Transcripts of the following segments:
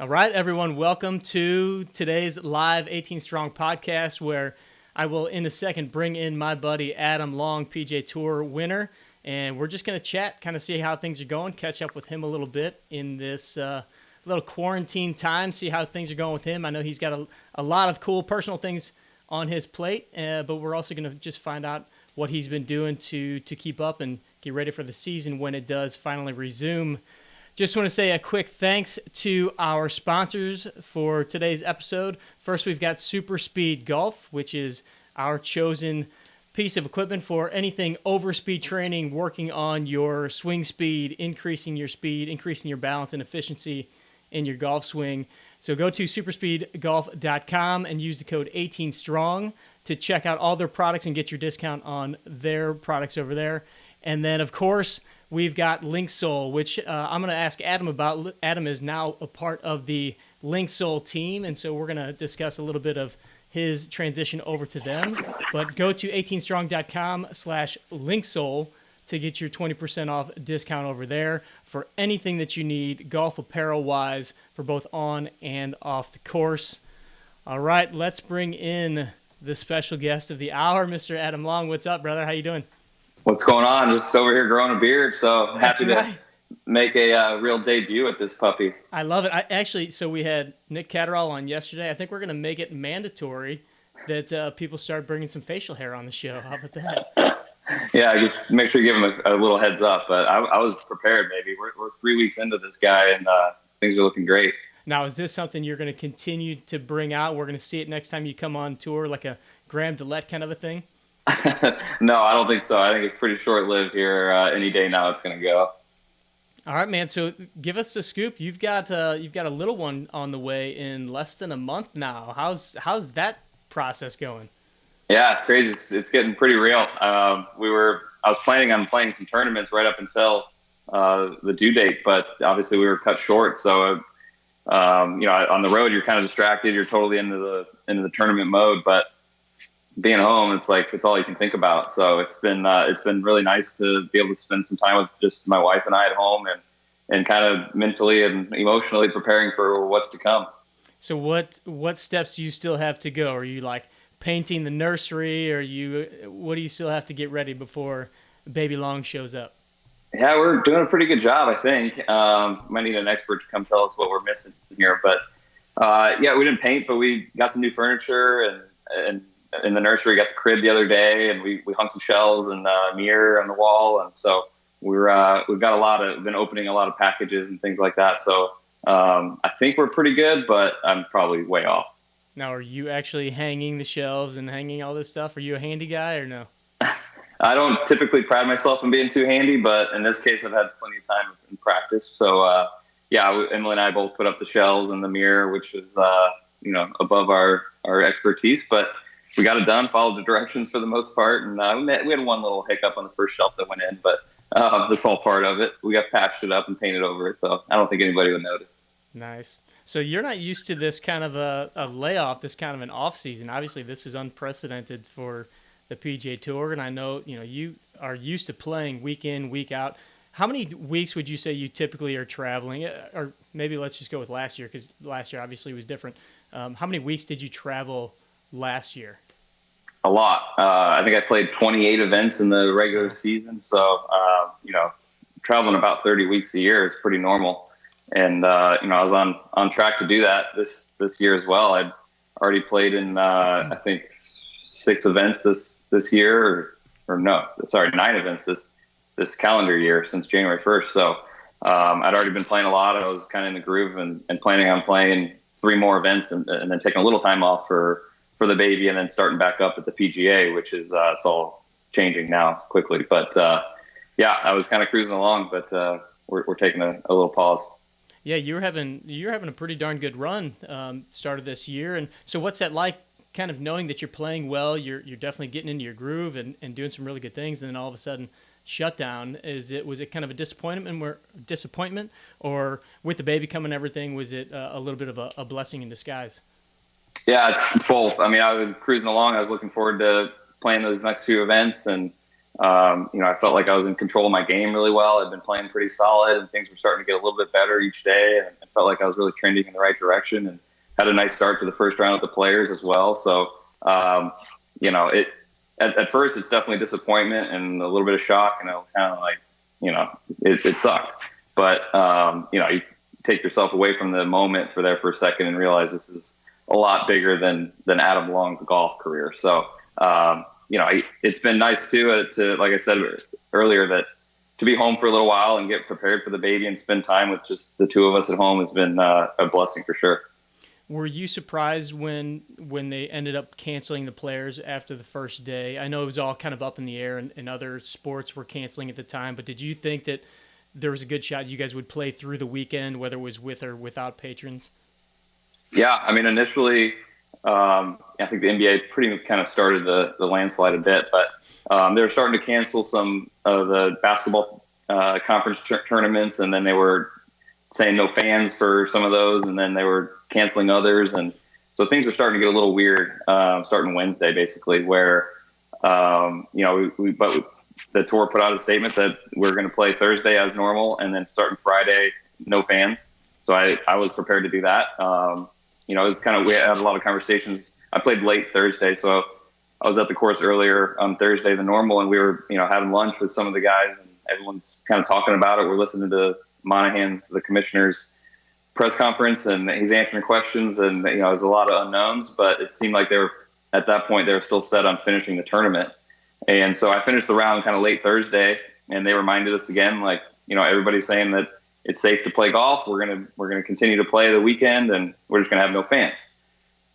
All right, everyone, welcome to today's live 18 Strong podcast, where I will, in a second, bring in my buddy Adam Long, PGA Tour winner, and we're just going to chat, kind of see how things are going, catch up with him a little bit in this little quarantine time, see how things are going with him. I know he's got a lot of cool personal things on his plate, but we're also going to just find out what he's been doing to keep up and get ready for the season when it does finally resume. Just want to say a quick thanks to our sponsors for today's episode. First, we've got Super Speed Golf, which is our chosen piece of equipment for anything overspeed training, working on your swing speed, increasing your balance and efficiency in your golf swing. So go to superspeedgolf.com and use the code 18STRONG to check out all their products and get your discount on their products over there. And then, of course, we've got Linksole, which I'm going to ask Adam about. Adam is now a part of the Linksole team, and so we're going to discuss a little bit of his transition over to them. But go to 18strong.com/Linksole to get your 20% off discount over there for anything that you need golf apparel-wise for both on and off the course. All right, let's bring in the special guest of the hour, Mr. Adam Long. What's up, brother? How you doing? What's going on? Just over here growing a beard, so happy to make a real debut with this puppy. I love it. So we had Nick Catterall on yesterday. I think we're going to make it mandatory that people start bringing some facial hair on the show. How about that? Yeah, just make sure you give him a little heads up. But I was prepared, maybe. We're 3 weeks into this guy, and things are looking great. Now, is this something you're going to continue to bring out? We're going to see it next time you come on tour, like a Graham DeLette kind of a thing? No, I don't think so. I think it's pretty short-lived here. Any day now it's going to go. All right, man. So give us the scoop. You've got a little one on the way in less than a month now. How's that process going? Yeah, it's crazy. It's getting pretty real. I was planning on playing some tournaments right up until the due date, but obviously we were cut short. So, on the road you're kind of distracted. You're totally into the tournament mode, but being home, it's all you can think about. So it's been really nice to be able to spend some time with just my wife and I at home and kind of mentally and emotionally preparing for what's to come. So what steps do you still have to go? Are you like painting the nursery, or what do you still have to get ready before baby Long shows up? Yeah, we're doing a pretty good job, I think. Might need an expert to come tell us what we're missing here, but we didn't paint, but we got some new furniture and in the nursery, got the crib the other day, and we hung some shelves and a mirror on the wall, and so we've been opening a lot of packages and things like that. So I think we're pretty good, but I'm probably way off. Now, are you actually hanging the shelves and hanging all this stuff? Are you a handy guy or no? I don't typically pride myself in being too handy, but in this case, I've had plenty of time in practice. So Emily and I both put up the shelves and the mirror, which is above our expertise, but we got it done, followed the directions for the most part, and we had one little hiccup on the first shelf that went in, but that's all part of it. We got patched it up and painted over it, so I don't think anybody would notice. Nice. So you're not used to this kind of a layoff, this kind of an off season. Obviously, this is unprecedented for the PGA Tour, and I know you are used to playing week in, week out. How many weeks would you say you typically are traveling? Or maybe let's just go with last year, because last year obviously was different. How many weeks did you travel last year? A lot. I think I played 28 events in the regular season. So, traveling about 30 weeks a year is pretty normal. And, I was on track to do that this year as well. I'd already played in, I think 6 events this year or 9 events this calendar year since January 1st. So, I'd already been playing a lot. I was kind of in the groove and planning on playing 3 more events and then taking a little time off for the baby, and then starting back up at the PGA, which is it's all changing now quickly. But I was kind of cruising along, but we're taking a little pause. Yeah, you're having a pretty darn good run started this year, and so what's that like? Kind of knowing that you're playing well, you're definitely getting into your groove and doing some really good things, and then all of a sudden shutdown. Was it kind of a disappointment, or with the baby coming and everything, was it a little bit of a blessing in disguise? Yeah, it's both. I mean, I was cruising along. I was looking forward to playing those next few events, and I felt like I was in control of my game really well. I'd been playing pretty solid, and things were starting to get a little bit better each day. And I felt like I was really trending in the right direction, and had a nice start to the first round with the players as well. So, at first it's definitely disappointment and a little bit of shock, and I was kind of like, it sucked. But, you take yourself away from the moment for a second and realize this is a lot bigger than Adam Long's golf career. So, it's been nice too, to, like I said earlier, that to be home for a little while and get prepared for the baby and spend time with just the two of us at home has been a blessing for sure. Were you surprised when they ended up canceling the players after the first day? I know it was all kind of up in the air, and other sports were canceling at the time, but did you think that there was a good shot you guys would play through the weekend, whether it was with or without patrons? Yeah, I mean, initially, I think the NBA pretty kind of started the landslide a bit, but they were starting to cancel some of the basketball conference tournaments, and then they were saying no fans for some of those, and then they were canceling others. And so things were starting to get a little weird, starting Wednesday, basically, where, but the tour put out a statement that we're going to play Thursday as normal, and then starting Friday, no fans. So I was prepared to do that. It was we had a lot of conversations. I played late Thursday, so I was at the course earlier on Thursday than normal, and we were, having lunch with some of the guys, and everyone's kind of talking about it. We're listening to Monahan's, the commissioner's press conference, and he's answering questions, and there's a lot of unknowns, but it seemed like at that point they were still set on finishing the tournament. And so I finished the round kind of late Thursday, and they reminded us again, like, everybody's saying that it's safe to play golf. We're gonna continue to play the weekend, and we're just gonna have no fans.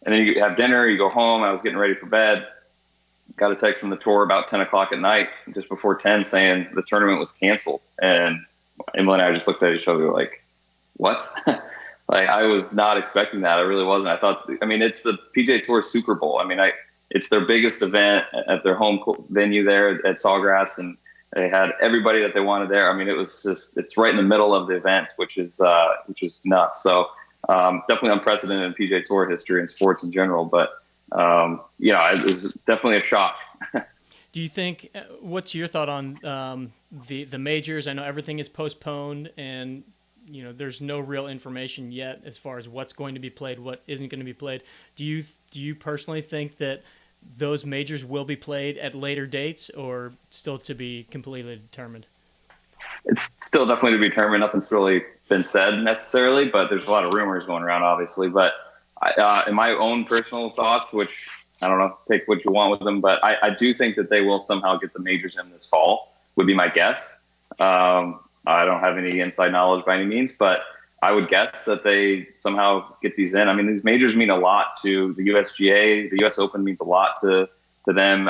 And then you have dinner, you go home. I was getting ready for bed, got a text from the tour about 10 o'clock at night, just before 10, saying the tournament was canceled. And Emily and I just looked at each other like, what? Like, I was not expecting that. I really wasn't. I thought, it's the PGA Tour Super Bowl. It's their biggest event at their home venue there at Sawgrass, and they had everybody that they wanted there. It's right in the middle of the event, which is nuts. So, definitely unprecedented in PGA Tour history and sports in general, but, it was definitely a shock. Do you think, what's your thought on the majors? I know everything is postponed, and there's no real information yet as far as what's going to be played, what isn't going to be played. Do you personally think that those majors will be played at later dates, or still to be completely determined? It's still definitely to be determined. Nothing's really been said necessarily, but there's a lot of rumors going around, obviously. But in my own personal thoughts, which I don't know, take what you want with them, but I do think that they will somehow get the majors in this fall, would be my guess. I don't have any inside knowledge by any means, but I would guess that they somehow get these in. These majors mean a lot to the USGA. The US Open means a lot to them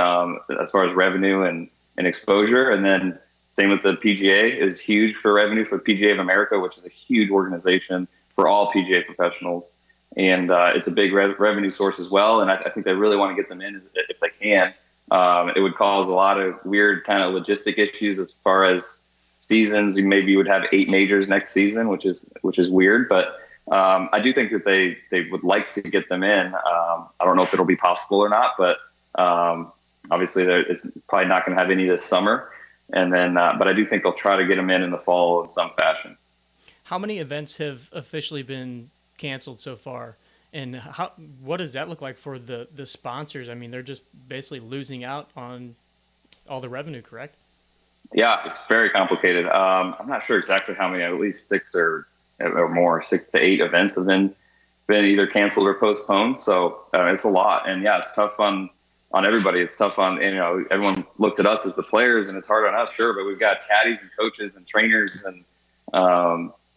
as far as revenue and exposure. And then same with the PGA is huge for revenue for the PGA of America, which is a huge organization for all PGA professionals. And it's a big revenue source as well. And I think they really want to get them in if they can. It would cause a lot of weird kind of logistic issues as far as seasons. Maybe you would have 8 majors next season, which is weird. But I do think that they would like to get them in. I don't know if it'll be possible or not, but obviously it's probably not going to have any this summer. And then, but I do think they'll try to get them in the fall in some fashion. How many events have officially been canceled so far, and what does that look like for the sponsors? They're just basically losing out on all the revenue, correct? Yeah, it's very complicated. I'm not sure exactly how many, at least 6 or more, 6 to 8 events have been either canceled or postponed. So it's a lot, and yeah, it's tough on everybody. It's tough on, everyone looks at us as the players, and it's hard on us, sure, but we've got caddies and coaches and trainers, and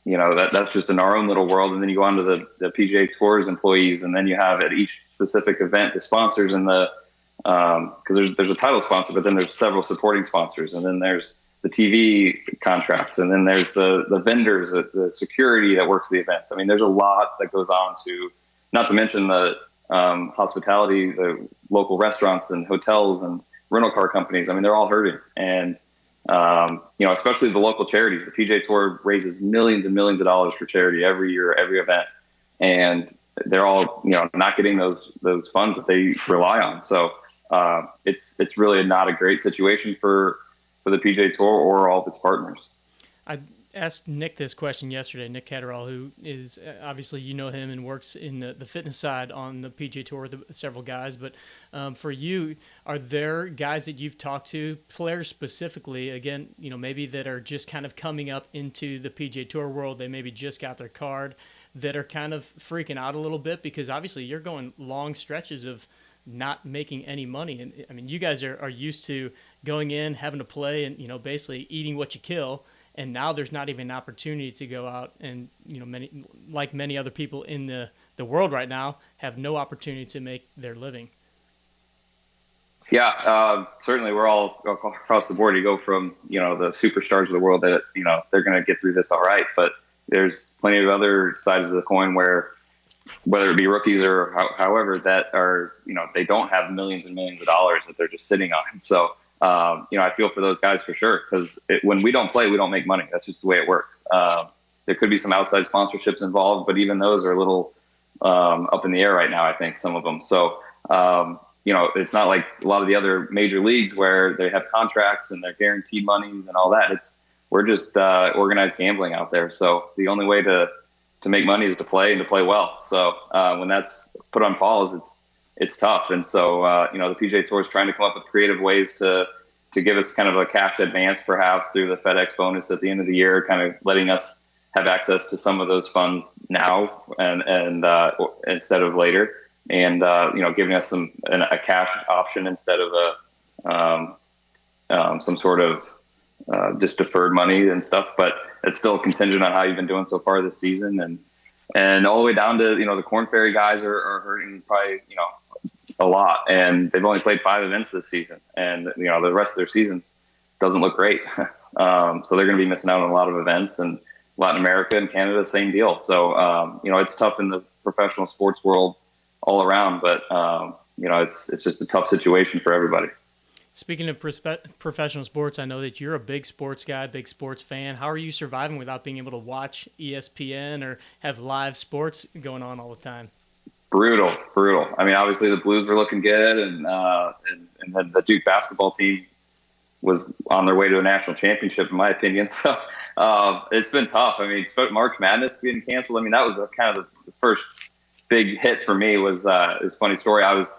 that's just in our own little world. And then you go on to the PGA Tour's employees, and then you have at each specific event the sponsors and because there's a title sponsor, but then there's several supporting sponsors, and then there's the TV contracts, and then there's the vendors, the security that works the events. There's a lot that goes on to, not to mention the hospitality, the local restaurants and hotels and rental car companies. They're all hurting, and especially the local charities. The PGA Tour raises millions and millions of dollars for charity every year, every event, and they're all not getting those funds that they rely on. So it's really not a great situation for for the PGA Tour or all of its partners. I asked Nick this question yesterday, Nick Catterall, who is obviously, you know him and works in the fitness side on the PGA Tour with several guys. But for you, are there guys that you've talked to, players specifically, again, maybe that are just kind of coming up into the PGA Tour world, they maybe just got their card, that are kind of freaking out a little bit? Because obviously you're going long stretches of not making any money. And I mean, you guys are used to going in, having to play, and, basically eating what you kill. And now there's not even an opportunity to go out and, many other people in the world right now have no opportunity to make their living. Yeah, certainly we're all across the board. You go from, the superstars of the world that, they're going to get through this all right. But there's plenty of other sides of the coin where, whether it be rookies or however, that are, they don't have millions and millions of dollars that they're just sitting on. So, I feel for those guys for sure, because when we don't play, we don't make money. That's just the way it works. There could be some outside sponsorships involved, but even those are a little up in the air right now, I think, some of them. So, it's not like a lot of the other major leagues where they have contracts and they're guaranteed monies and all that. We're just organized gambling out there. So the only way to make money is to play and to play well. So when that's put on pause, it's tough. And so, the PGA Tour is trying to come up with creative ways to give us kind of a cash advance, perhaps through the FedEx bonus at the end of the year, kind of letting us have access to some of those funds now and instead of later, and giving us a cash option instead of some sort of just deferred money and stuff. But it's still contingent on how you've been doing so far this season, and all the way down to the Korn Ferry guys are hurting probably a lot, and they've only played 5 events this season, and the rest of their seasons doesn't look great. So they're going to be missing out on a lot of events, and Latin America and Canada, same deal. So it's tough in the professional sports world all around, but it's just a tough situation for everybody. Speaking of professional sports, I know that you're a big sports guy, big sports fan. How are you surviving without being able to watch ESPN or have live sports going on all the time? Brutal. I mean, obviously the Blues were looking good, and the Duke basketball team was on their way to a national championship, in my opinion. So it's been tough. I mean, March Madness being canceled. I mean, that was kind of the first big hit for me. It was a funny story. I was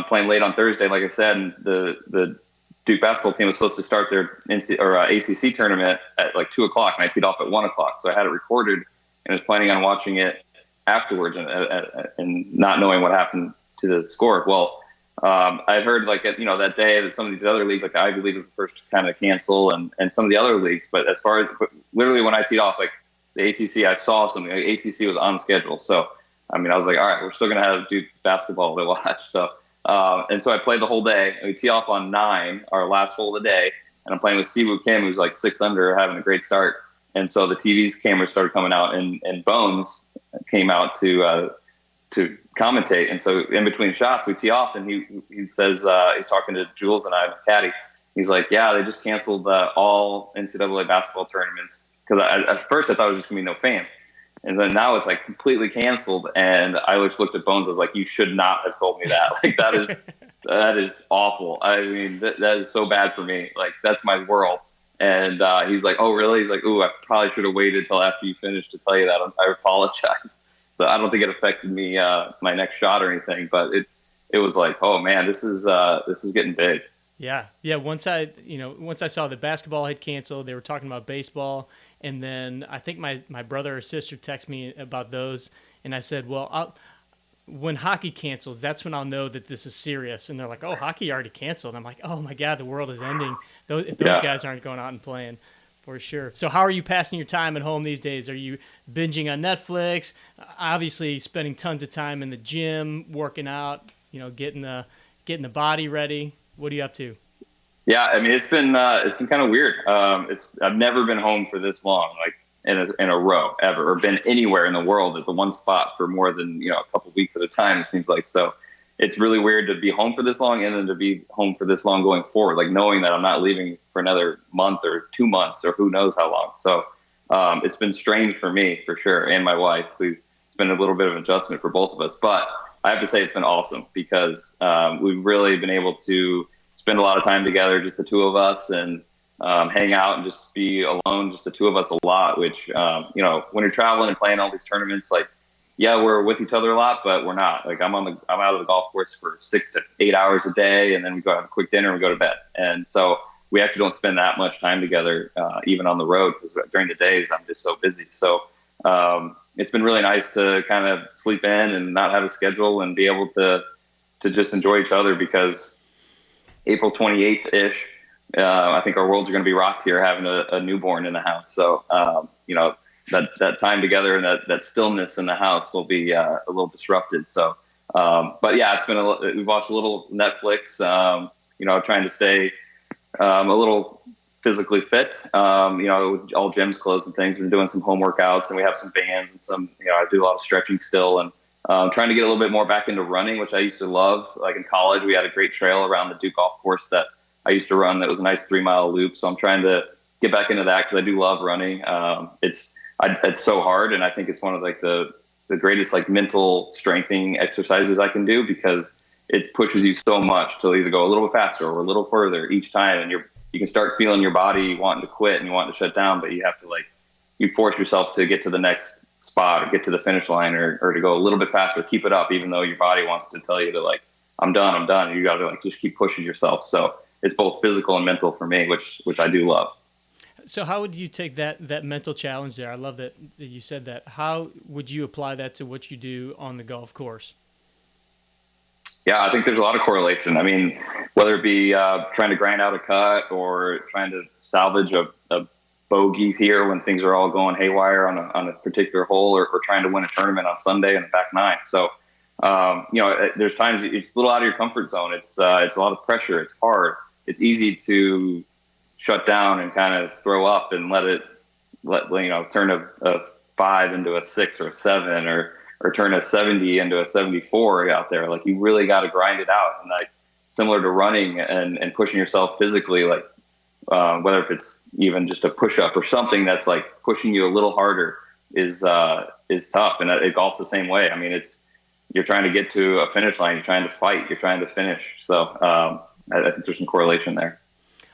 playing late on Thursday, like I said, and the Duke basketball team was supposed to start their ACC tournament at like 2:00, and I teed off at 1:00. So I had it recorded and was planning on watching it afterwards and not knowing what happened to the score. Well, I heard that day that some of these other leagues, like the Ivy League was the first to kind of cancel, and some of the other leagues. But as far as literally when I teed off, like the ACC, I saw something. Like ACC was on schedule. So, I mean, I was like, all right, we're still going to have Duke basketball to watch. So, and so I played the whole day. We tee off on 9, our last hole of the day, and I'm playing with Siwoo Kim, who's like 6 under, having a great start. And so the TV's cameras started coming out, and Bones came out to commentate. And so in between shots, we tee off, and he says, he's talking to Jules and I, the caddy. He's like, yeah, they just canceled all NCAA basketball tournaments. Because at first I thought it was just going to be no fans. And then now it's like completely canceled. And I just looked at Bones. I was like, you should not have told me that. Like, that is awful. I mean, that is so bad for me. Like, that's my world. And he's like, oh, really? He's like, ooh, I probably should have waited till after you finished to tell you that. I apologize. So I don't think it affected me, my next shot or anything, but it was like, oh man, this is getting big. Yeah. Once I saw that basketball had canceled, they were talking about baseball, and then I think my brother or sister texted me about those, and I said, well, when hockey cancels, that's when I'll know that this is serious. And they're like, oh, hockey already canceled. And I'm like, oh my God, the world is ending. If those guys aren't going out and playing. For sure. So how are you passing your time at home these days? Are you binging on Netflix? Obviously spending tons of time in the gym, working out, getting the body ready. What are you up to? Yeah, I mean, it's been kind of weird. I've never been home for this long, like in a row ever, or been anywhere in the world at the one spot for more than a couple weeks at a time. It seems like. So it's really weird to be home for this long, and then to be home for this long going forward, like knowing that I'm not leaving for another month or 2 months or who knows how long. So it's been strange for me for sure, and my wife. So it's been a little bit of an adjustment for both of us. But I have to say it's been awesome because we've really been able to spend a lot of time together, just the two of us, and hang out and just be alone, just the two of us a lot, which, when you're traveling and playing all these tournaments, like, yeah, we're with each other a lot, but we're not. Like I'm out of the golf course for 6 to 8 hours a day, and then we go have a quick dinner and we go to bed. And so we actually don't spend that much time together, even on the road, because during the days I'm just so busy. So it's been really nice to kind of sleep in and not have a schedule and be able to just enjoy each other, because April 28th ish, I think our worlds are going to be rocked here, having a newborn in the house. So, that time together and that stillness in the house will be a little disrupted. So, but yeah, we've watched a little Netflix, trying to stay a little physically fit, with all gyms closed and things. We're doing some home workouts, and we have some bands and some, I do a lot of stretching still, and trying to get a little bit more back into running, which I used to love. Like in college, we had a great trail around the Duke golf course that I used to run. That was a nice 3-mile loop. So I'm trying to get back into that, because I do love running. It's so hard. And I think it's one of like the greatest like mental strengthening exercises I can do, because it pushes you so much to either go a little bit faster or a little further each time. And you can start feeling your body wanting to quit and you want to shut down, but you have to you force yourself to get to the next spot or get to the finish line, or to go a little bit faster, keep it up, even though your body wants to tell you to I'm done. And you got to just keep pushing yourself. So it's both physical and mental for me, which I do love. So how would you take that mental challenge there? I love that you said that. How would you apply that to what you do on the golf course? Yeah, I think there's a lot of correlation. I mean, whether it be trying to grind out a cut or trying to salvage a bogey here when things are all going haywire on a particular hole, or trying to win a tournament on Sunday in the back nine. So, there's times it's a little out of your comfort zone. It's a lot of pressure. It's hard. It's easy to shut down and kind of throw up and turn a 5 into a 6 or a 7, or turn a 70 into a 74 out there. Like you really got to grind it out. And similar to running and pushing yourself physically, whether if it's even just a push up or something that's like pushing you a little harder is tough. And golf's the same way. I mean, you're trying to get to a finish line, you're trying to fight, you're trying to finish. So, I think there's some correlation there.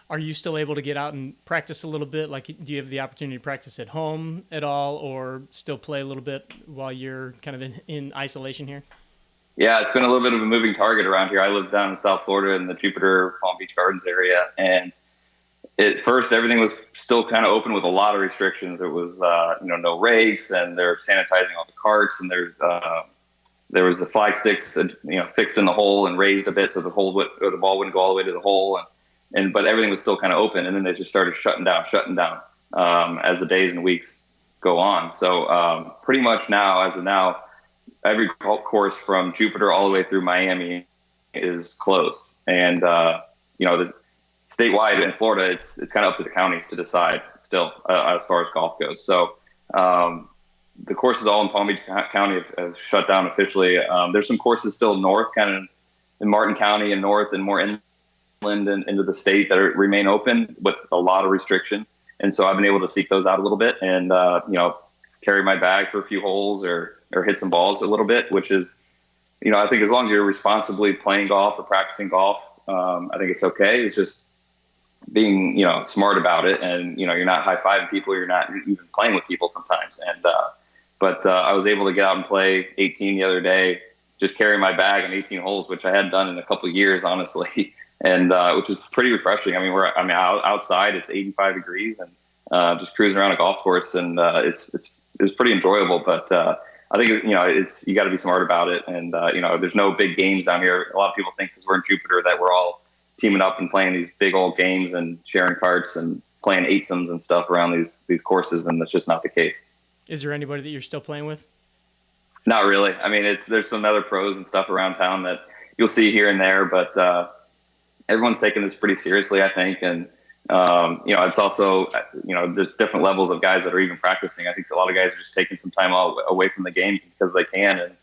Are you still able to get out and practice a little bit? Like, do you have the opportunity to practice at home at all, or still play a little bit while you're kind of in isolation here? Yeah, it's been a little bit of a moving target around here. I live down in South Florida in the Jupiter Palm Beach Gardens area. And at first, everything was still kind of open with a lot of restrictions. It was, no rakes, and they're sanitizing all the carts, and there was the flag sticks, fixed in the hole and raised a bit so the ball wouldn't go all the way to the hole. But everything was still kind of open, and then they just started shutting down as the days and weeks go on. So pretty much now, as of now, every golf course from Jupiter all the way through Miami is closed. And the statewide in Florida, it's kind of up to the counties to decide still as far as golf goes. So the courses all in Palm Beach County have shut down officially. There's some courses still north, kind of in Martin County and north and more inland and into the state that remain open with a lot of restrictions. And so I've been able to seek those out a little bit and, carry my bag for a few holes or hit some balls a little bit, which is, I think as long as you're responsibly playing golf or practicing golf, I think it's okay. It's just being, smart about it. And, you're not high-fiving people. You're not even playing with people sometimes. And, but I was able to get out and play 18 the other day, just carry my bag on 18 holes, which I hadn't done in a couple of years, honestly. And which was pretty refreshing. I mean, outside, it's 85 degrees, and just cruising around a golf course, and it's pretty enjoyable. But I think you got to be smart about it. And there's no big games down here. A lot of people think because we're in Jupiter that we're all teaming up and playing these big old games and sharing carts and playing eightsomes and stuff around these courses, and that's just not the case. Is there anybody that you're still playing with? Not really. I mean, there's some other pros and stuff around town that you'll see here and there, but everyone's taking this pretty seriously, I think. And, it's also, there's different levels of guys that are even practicing. I think a lot of guys are just taking some time away from the game because they can. And,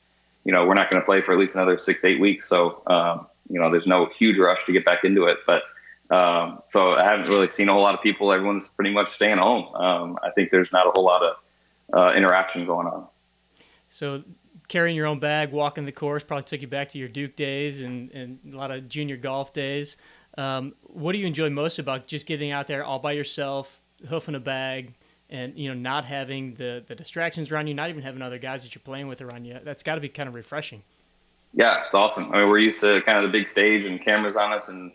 we're not going to play for at least another 6-8 weeks. So, there's no huge rush to get back into it. But so I haven't really seen a whole lot of people. Everyone's pretty much staying home. I think there's not a whole lot of interaction going on. So carrying your own bag, walking the course probably took you back to your Duke days and a lot of junior golf days. What do you enjoy most about just getting out there all by yourself, hoofing a bag, and not having the distractions around you, not even having other guys that you're playing with around you? That's got to be kind of refreshing. Yeah, it's awesome. I mean, we're used to kind of the big stage and cameras on us, and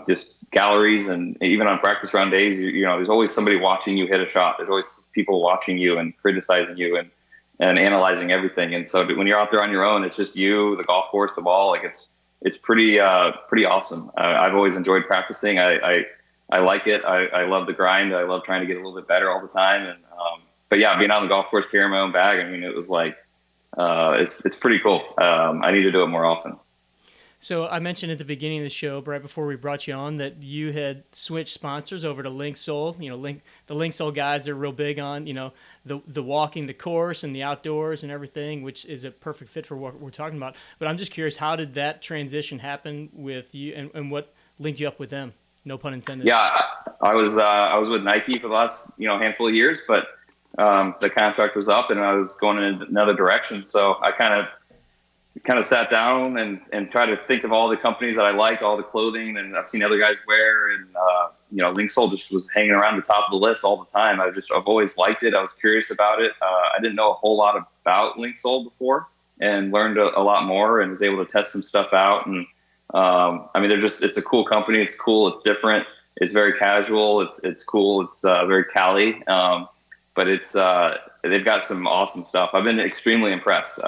just galleries, and even on practice round days, there's always somebody watching you hit a shot. There's always people watching you and criticizing you and analyzing everything. And so when you're out there on your own, it's just you, the golf course, the ball. Like it's pretty awesome. I've always enjoyed practicing. I like it. I love the grind. I love trying to get a little bit better all the time. And but yeah, being on the golf course, carrying my own bag, I mean, it was like it's pretty cool. I need to do it more often. So I mentioned at the beginning of the show, right before we brought you on, that you had switched sponsors over to Linksole. The Linksole guys are real big on, the walking the course and the outdoors and everything, which is a perfect fit for what we're talking about. But I'm just curious, how did that transition happen with you, and what linked you up with them? No pun intended. Yeah, I was with Nike for the last handful of years, but the contract was up and I was going in another direction. So I kind of sat down and tried to think of all the companies that I like, all the clothing, and I've seen other guys wear, and Linksole just was hanging around the top of the list all the time. I've always liked it. I was curious about it. I didn't know a whole lot about Linksole before, and learned a lot more, and was able to test some stuff out. And I mean, it's a cool company. It's cool. It's different. It's very casual. It's cool. It's very Cali, but they've got some awesome stuff. I've been extremely impressed.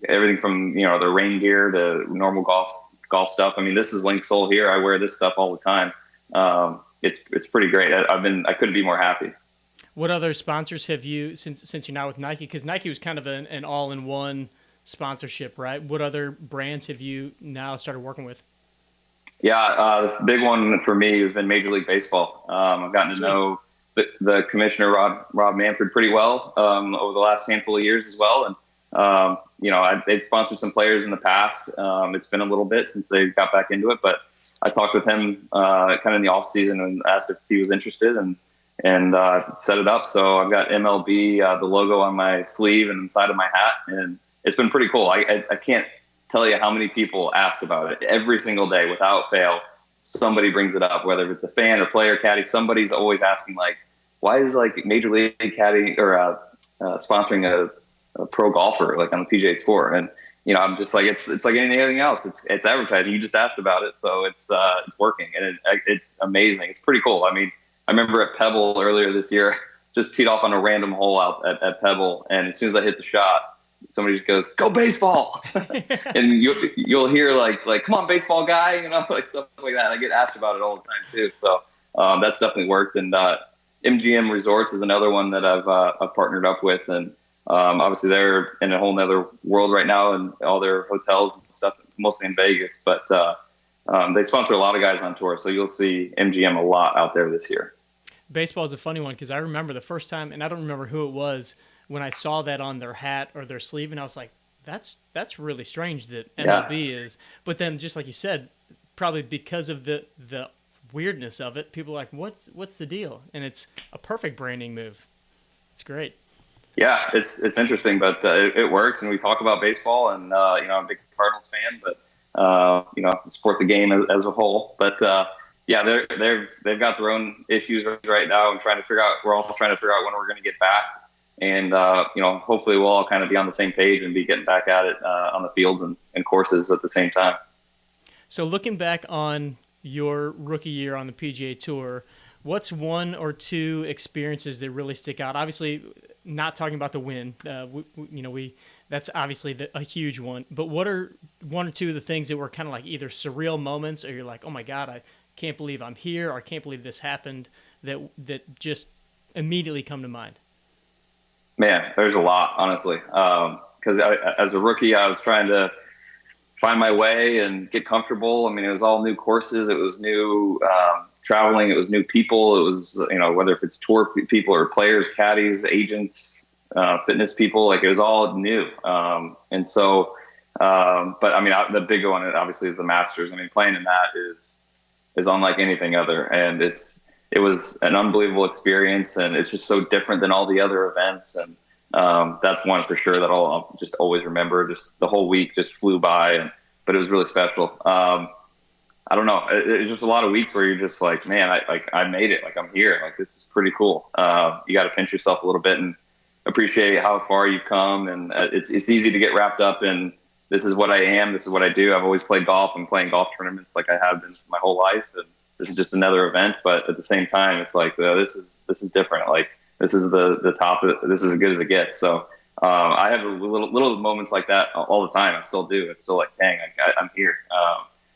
Everything from the rain gear to normal golf stuff. I mean, this is Linksole here. I wear this stuff all the time. It's pretty great. I couldn't be more happy. What other sponsors have you, since you're now with Nike? Because Nike was kind of an all-in-one sponsorship, right? What other brands have you now started working with? Yeah, the big one for me has been Major League Baseball. I've gotten to know the commissioner, Rob Manfred, pretty well over the last handful of years as well. And they've sponsored some players in the past. It's been a little bit since they got back into it, but I talked with him kind of in the off season and asked if he was interested, and set it up. So I've got MLB, the logo on my sleeve and inside of my hat, and it's been pretty cool. I can't tell you how many people ask about it every single day without fail. Somebody brings it up, whether it's a fan or player caddy. Somebody's always asking, like, why is Major League caddy or sponsoring a pro golfer like on the PGA Tour? And I'm just like, it's like anything else. It's advertising. You just asked about it, so it's working, and it's amazing. It's pretty cool. I mean, I remember at Pebble earlier this year, just teed off on a random hole out at Pebble, and as soon as I hit the shot, somebody just goes, "Go baseball!" And you'll hear like "Come on, baseball guy," like stuff like that. I get asked about it all the time too. So that's definitely worked. And MGM Resorts is another one that I've partnered up with, and obviously they're in a whole nother world right now, and all their hotels and stuff, mostly in Vegas. But they sponsor a lot of guys on tour, so you'll see MGM a lot out there this year. Baseball is a funny one because I remember the first time, and I don't remember who it was, when I saw that on their hat or their sleeve, and I was like, that's really strange that MLB is. But then, just like you said, probably because of the weirdness of it, people are like, what's the deal? And it's a perfect branding move. It's great. Yeah, it's interesting, but it works. And we talk about baseball, and I'm a big Cardinals fan, but support the game as a whole. But yeah, they've got their own issues right now, and we're also trying to figure out when we're going to get back. And, hopefully we'll all kind of be on the same page and be getting back at it on the fields and courses at the same time. So looking back on your rookie year on the PGA Tour, what's one or two experiences that really stick out? Obviously, not talking about the win. That's obviously a huge one. But what are one or two of the things that were kind of like either surreal moments, or you're like, oh my God, I can't believe I'm here, or I can't believe this happened, that just immediately come to mind? Man, there's a lot, honestly. Because as a rookie, I was trying to find my way and get comfortable. I mean, it was all new courses. It was new traveling. It was new people. It was, whether if it's tour people or players, caddies, agents, fitness people, like it was all new. And so, but I mean, the big one obviously is the Masters. I mean, playing in that is unlike anything other. And it was an unbelievable experience, and it's just so different than all the other events. And that's one for sure that I'll just always remember. Just the whole week just flew by, but it was really special. I don't know. It's just a lot of weeks where you're just like, man, I made it. Like, I'm here. Like, this is pretty cool. You got to pinch yourself a little bit and appreciate how far you've come. And it's easy to get wrapped up in, this is what I am. This is what I do. I've always played golf. I'm playing golf tournaments like I have been my whole life. And this is just another event. But at the same time, it's like, this is different. Like, this is the top. This is as good as it gets. So I have little moments like that all the time. I still do. It's still like, dang, I'm here.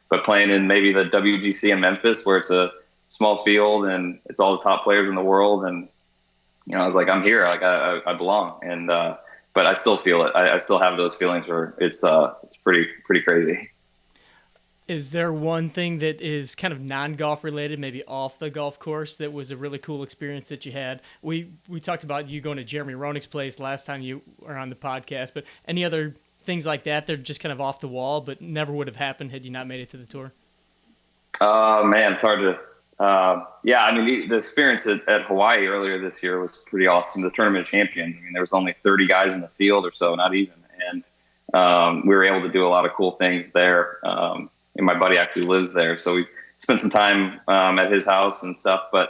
But playing in maybe the WGC in Memphis, where it's a small field and it's all the top players in the world, and I was like, I'm here, like I belong. And but I still feel it. I still have those feelings where it's pretty crazy. Is there one thing that is kind of non-golf related, maybe off the golf course, that was a really cool experience that you had? We talked about you going to Jeremy Roenick's place last time you were on the podcast, but any other things like that, they're just kind of off the wall, but never would have happened had you not made it to the tour? Man, it's hard to. Yeah, I mean, the experience at Hawaii earlier this year was pretty awesome. The tournament of champions. I mean, there was only 30 guys in the field or so, not even, and we were able to do a lot of cool things there. And my buddy actually lives there, so we spent some time at his house and stuff. But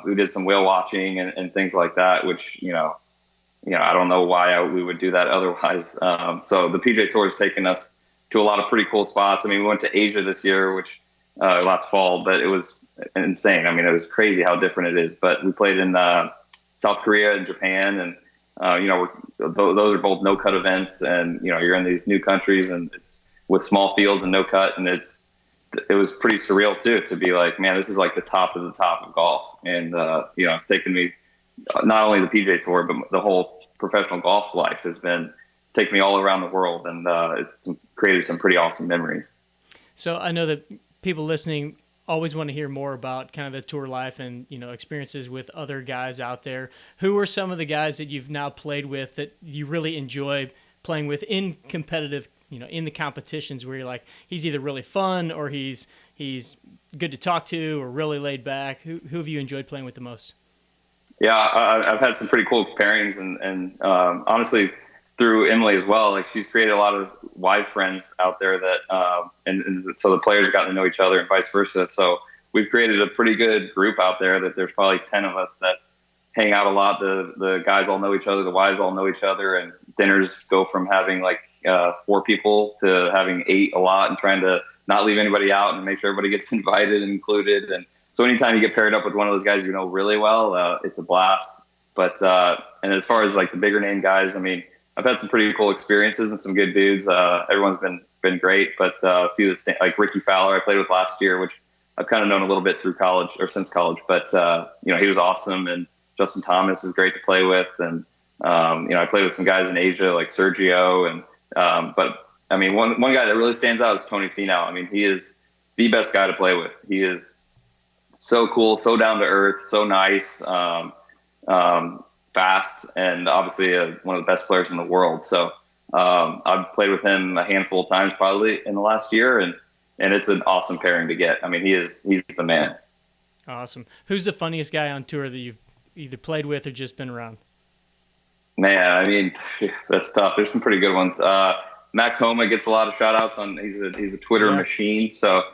we did some whale watching and things like that, which I don't know why we would do that otherwise. So the PGA Tour has taken us to a lot of pretty cool spots. I mean, we went to Asia this year, which last fall, but it was insane. I mean, it was crazy how different it is. But we played in South Korea and Japan, and those are both no cut events, and you're in these new countries, and it's with small fields and no cut, and it was pretty surreal too, to be like, man, this is like the top of golf. And it's taken me, not only the PGA Tour, but the whole professional golf life it's taken me all around the world, and it's created some pretty awesome memories. So I know that people listening always want to hear more about kind of the tour life and experiences with other guys out there. Who are some of the guys that you've now played with that you really enjoy playing with in competitive, in the competitions, where you're like, he's either really fun or he's good to talk to or really laid back? Who have you enjoyed playing with the most? Yeah, I've had some pretty cool pairings, and honestly, through Emily as well. Like, she's created a lot of wife friends out there that, and so the players have gotten to know each other and vice versa. So we've created a pretty good group out there that there's probably 10 of us that hang out a lot. The guys all know each other. The wives all know each other, and dinners go from having like 4 people to having 8 a lot, and trying to not leave anybody out and make sure everybody gets invited and included. And so anytime you get paired up with one of those guys you know really well, it's a blast. But and as far as like the bigger name guys, I mean, I've had some pretty cool experiences and some good dudes. Everyone's been great, but a few like Ricky Fowler I played with last year, which I've kind of known a little bit through college or since college. But he was awesome, and Justin Thomas is great to play with, and I played with some guys in Asia like Sergio, and but I mean one guy that really stands out is Tony Finau. I mean, he is the best guy to play with. He is so cool, so down to earth, so nice. Fast, and obviously one of the best players in the world. So I've played with him a handful of times probably in the last year, and it's an awesome pairing to get. I mean, he's the man. Awesome. Who's the funniest guy on tour that you've either played with or just been around? Man, I mean, that's tough. There's some pretty good ones. Max Homa gets a lot of shout outs on. He's a Twitter machine. So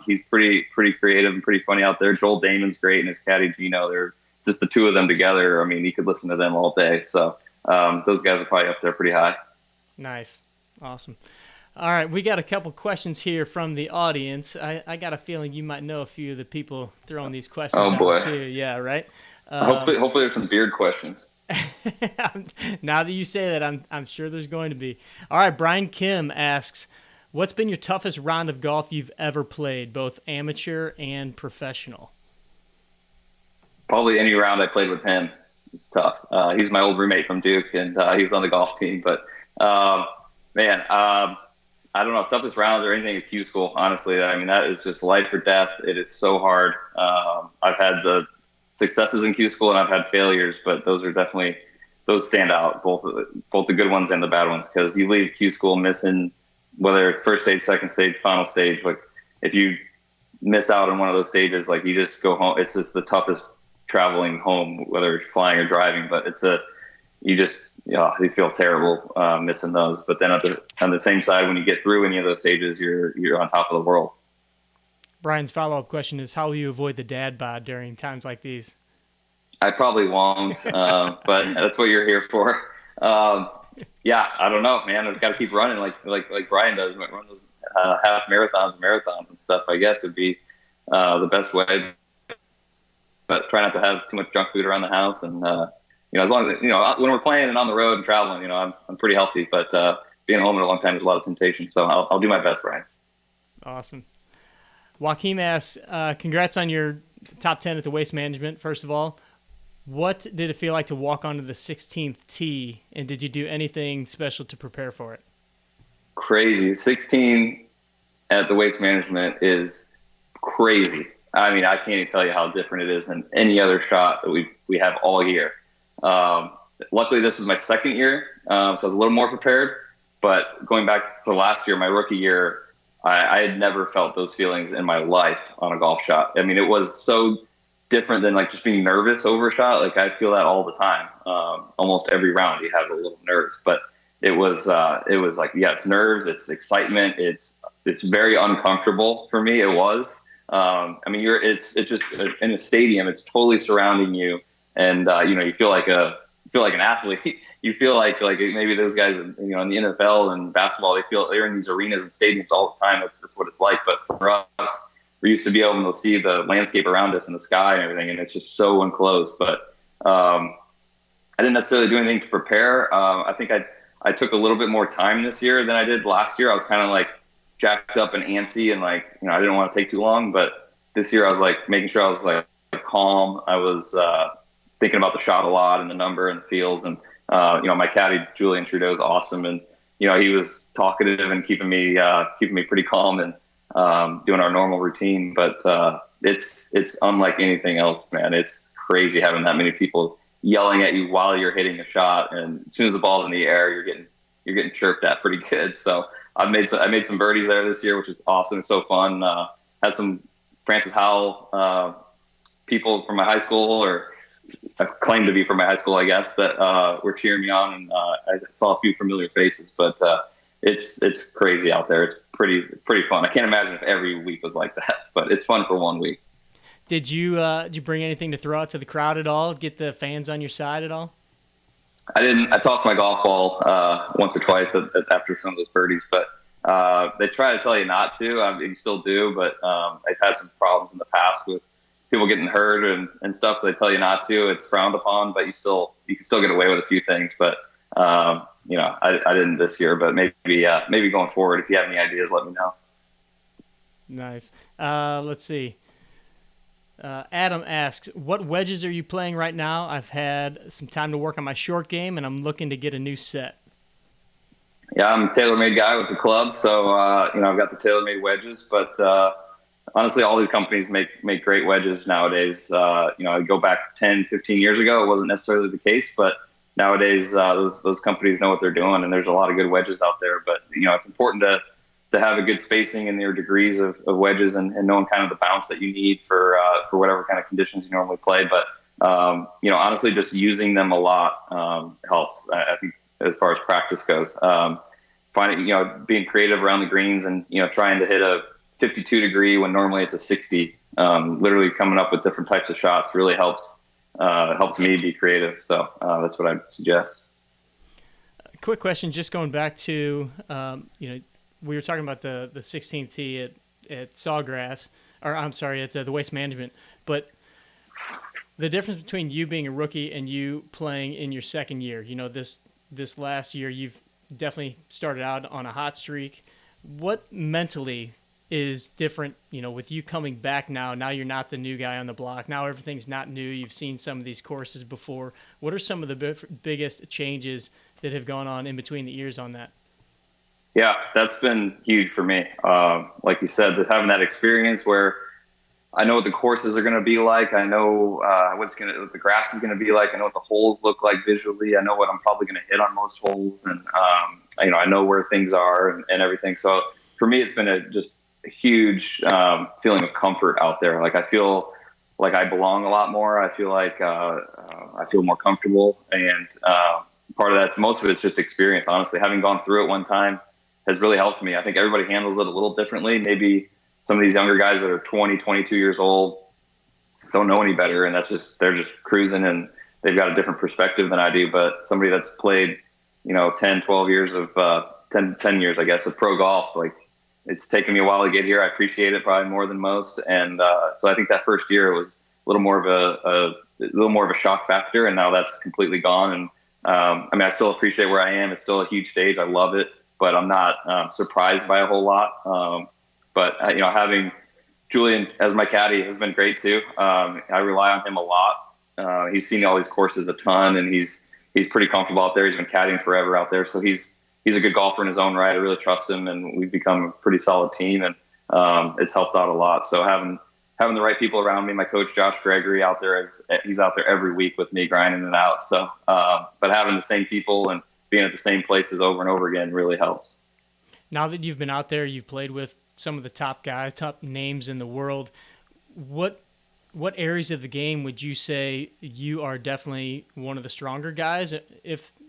he's pretty creative and pretty funny out there. Joel Damon's great, and his caddy Gino. They're just the two of them together. I mean, you could listen to them all day. So those guys are probably up there pretty high. Nice. Awesome. All right. We got a couple questions here from the audience. I got a feeling you might know a few of the people throwing these questions out boy. Too. Yeah, right? Hopefully there's some beard questions. Now that you say that, I'm sure there's going to be. All right. Brian Kim asks, what's been your toughest round of golf you've ever played, both amateur and professional? Probably any round I played with him. It's tough. He's my old roommate from Duke, and he was on the golf team. But, I don't know, toughest rounds or anything at Q school, honestly. I mean, that is just life or death. It is so hard. I've had the successes in Q school, and I've had failures, but those stand out, both the good ones and the bad ones, because you leave Q school missing, whether it's first stage, second stage, final stage. Like, if you miss out on one of those stages, like, you just go home. It's just the toughest traveling home, whether it's flying or driving, but you feel terrible missing those. But then on the same side, when you get through any of those stages, you're on top of the world. Brian's follow-up question is, how will you avoid the dad bod during times like these? I probably won't, but that's what you're here for. Yeah, I don't know, man. I've got to keep running like Brian does. Run those half marathons and stuff. I guess would be the best way. But try not to have too much junk food around the house, and as long as when we're playing and on the road and traveling, I'm pretty healthy. But being home in a long time, there's a lot of temptation. So I'll do my best, Brian. Awesome. Joaquim asks, congrats on your top 10 at the Waste Management, first of all. What did it feel like to walk onto the 16th tee, and did you do anything special to prepare for it? Crazy. 16 at the Waste Management is crazy. I mean, I can't even tell you how different it is than any other shot that we have all year. Luckily, this was my second year, so I was a little more prepared. But going back to last year, my rookie year, I had never felt those feelings in my life on a golf shot. I mean, it was so different than like just being nervous over a shot. Like I feel that all the time. Almost every round you have a little nerves, but it was like, yeah, it's nerves, it's excitement. It's very uncomfortable for me. It was, I mean, it's just in a stadium, it's totally surrounding you. And, you feel like an athlete. You feel like maybe those guys, in the NFL and basketball, they're in these arenas and stadiums all the time. That's what it's like. But for us, we're used to be able to see the landscape around us and the sky and everything, and it's just so enclosed. But I didn't necessarily do anything to prepare. I think I took a little bit more time this year than I did last year. I was kind of like jacked up and antsy, and I didn't want to take too long. But this year I was like making sure I was like calm. I was thinking about the shot a lot and the number and the feels. And, my caddy, Julian Trudeau, is awesome. And, he was talkative and keeping me pretty calm and doing our normal routine. But it's unlike anything else, man. It's crazy having that many people yelling at you while you're hitting a shot. And as soon as the ball's in the air, you're getting chirped at pretty good. So I made some birdies there this year, which is awesome. It's so fun. Had some Francis Howell people from my high school, or claimed to be from my high school, I guess, that were cheering me on, and I saw a few familiar faces. But it's crazy out there. It's pretty fun. I can't imagine if every week was like that, but it's fun for 1 week. Did you bring anything to throw out to the crowd at all? Get the fans on your side at all? I didn't. I tossed my golf ball once or twice after some of those birdies, but they try to tell you not to. You still do, but I've had some problems in the past with people getting hurt and stuff, so they tell you not to. It's frowned upon, but you can still get away with a few things. But I didn't this year, but maybe going forward, if you have any ideas, let me know. Nice. Let's see. Adam asks, what wedges are you playing right now? I've had some time to work on my short game, and I'm looking to get a new set. Yeah, I'm a TaylorMade guy with the club, so I've got the TaylorMade wedges, but honestly, all these companies make great wedges nowadays. I go back 10, 15 years ago, it wasn't necessarily the case, but nowadays those companies know what they're doing, and there's a lot of good wedges out there. But it's important to have a good spacing in your degrees of wedges and knowing kind of the bounce that you need for whatever kind of conditions you normally play. But honestly, just using them a lot helps. I think as far as practice goes, finding being creative around the greens and trying to hit a 52 degree when normally it's a 60. Literally coming up with different types of shots really helps me be creative. So that's what I'd suggest. Quick question, just going back to we were talking about the 16th tee at Sawgrass, or I'm sorry, at the Waste Management, but the difference between you being a rookie and you playing in your second year, this last year you've definitely started out on a hot streak. What mentally is different, with you coming back now? Now you're not the new guy on the block. Now everything's not new. You've seen some of these courses before. What are some of the biggest changes that have gone on in between the years on that? Yeah, that's been huge for me. Like you said, having that experience where I know what the courses are going to be like. I know what the grass is going to be like. I know what the holes look like visually. I know what I'm probably going to hit on most holes, and I know where things are and everything. So for me, it's been just a huge feeling of comfort out there. Like I feel like I belong a lot more. I feel like I feel more comfortable, and part of that, most of it's just experience. Honestly, having gone through it one time has really helped me. I think everybody handles it a little differently. Maybe some of these younger guys that are 20, 22 years old don't know any better, and they're just cruising, and they've got a different perspective than I do. But somebody that's played, 10, 12 years of 10 years, I guess, of pro golf, like, it's taken me a while to get here. I appreciate it probably more than most, and so I think that first year it was a little more of a shock factor, and now that's completely gone. And I still appreciate where I am. It's still a huge stage. I love it, but I'm not surprised by a whole lot. But having Julian as my caddy has been great too. I rely on him a lot. He's seen all these courses a ton, and he's pretty comfortable out there. He's been caddying forever out there, so he's a good golfer in his own right. I really trust him, and we've become a pretty solid team, and it's helped out a lot. So having the right people around me, my coach Josh Gregory out there, he's out there every week with me grinding it out. So, but having the same people and being at the same places over and over again really helps. Now that you've been out there, you've played with some of the top guys, top names in the world. What areas of the game would you say you are definitely one of the stronger guys?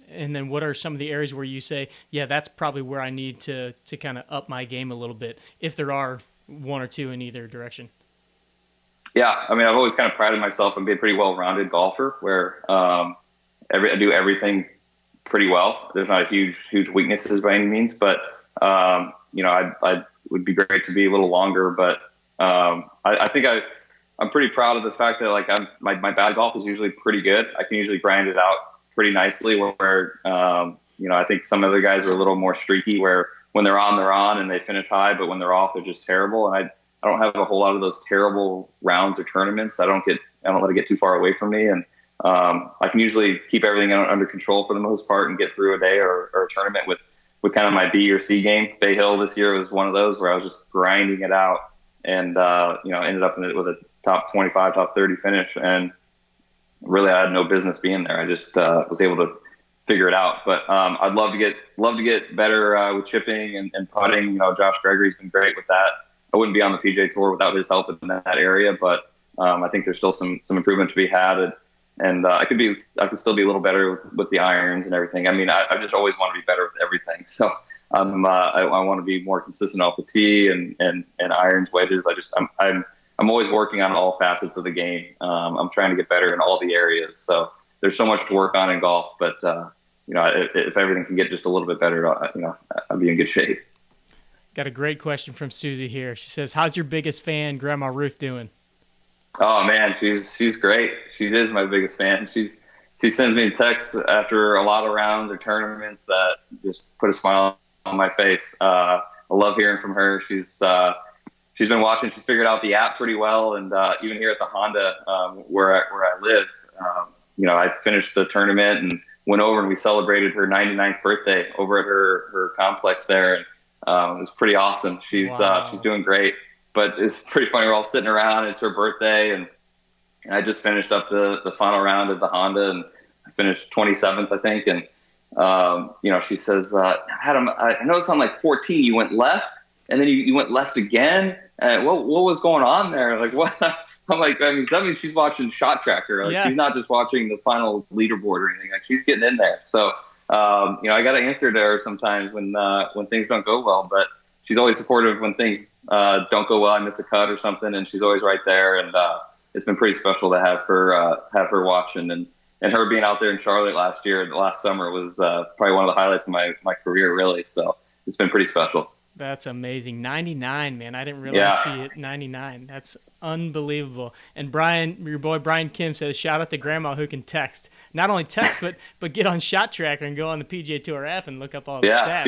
And then what are some of the areas where you say, yeah, that's probably where I need to kind of up my game a little bit, if there are one or two in either direction? Yeah, I've always kind of prided myself on being a pretty well-rounded golfer, where I do everything pretty well. There's not a huge weaknesses by any means, but I would be great to be a little longer. But I think I'm pretty proud of the fact that, like, my bad golf is usually pretty good. I can usually grind it out pretty nicely. Where I think some other guys are a little more streaky, where when they're on and they finish high, but when they're off, they're just terrible. And I don't have a whole lot of those terrible rounds or tournaments. I don't let it get too far away from me, and I can usually keep everything under control for the most part and get through a day or a tournament with kind of my B or C game. Bay Hill this year was one of those where I was just grinding it out, and ended up with a top 25, top 30 finish, and really I had no business being there. I just was able to figure it out. But I'd love to get better with chipping and putting. Josh Gregory's been great with that. I wouldn't be on the PGA Tour without his help in that area, but I think there's still some improvement to be had, and I could still be a little better with the irons and everything. I just always want to be better with everything. So I want to be more consistent off the tee and irons, wedges. I'm always working on all facets of the game. I'm trying to get better in all the areas. So there's so much to work on in golf, but if everything can get just a little bit better, I'll be in good shape. Got a great question from Susie here. She says, how's your biggest fan, Grandma Ruth, doing? Oh man, she's great. She is my biggest fan. She sends me texts after a lot of rounds or tournaments that just put a smile on my face. I love hearing from her. She's been watching. She's figured out the app pretty well, and even here at the Honda where I live, I finished the tournament and went over and we celebrated her 99th birthday over at her complex there. And it was pretty awesome. She's doing great, but it's pretty funny. We're all sitting around. It's her birthday, and I just finished up the final round of the Honda, and I finished 27th, I think. And she says, Adam, I noticed on like 14 you went left, and then you went left again. What was going on there? Like, what? I'm like, that means she's watching Shot Tracker. Like, she's not just watching the final leaderboard or anything. Like, she's getting in there. So. I got to answer to her sometimes when things don't go well, but she's always supportive when things don't go well. I miss a cut or something, and she's always right there. And it's been pretty special to have her watching, and her being out there in Charlotte last summer was probably one of the highlights of my career, really. So it's been pretty special. That's amazing. 99, man. I didn't realize she hit 99. That's unbelievable. And Brian, your boy Brian Kim says, shout out to Grandma who can text. Not only text, but get on Shot Tracker and go on the PGA Tour app and look up all the stats.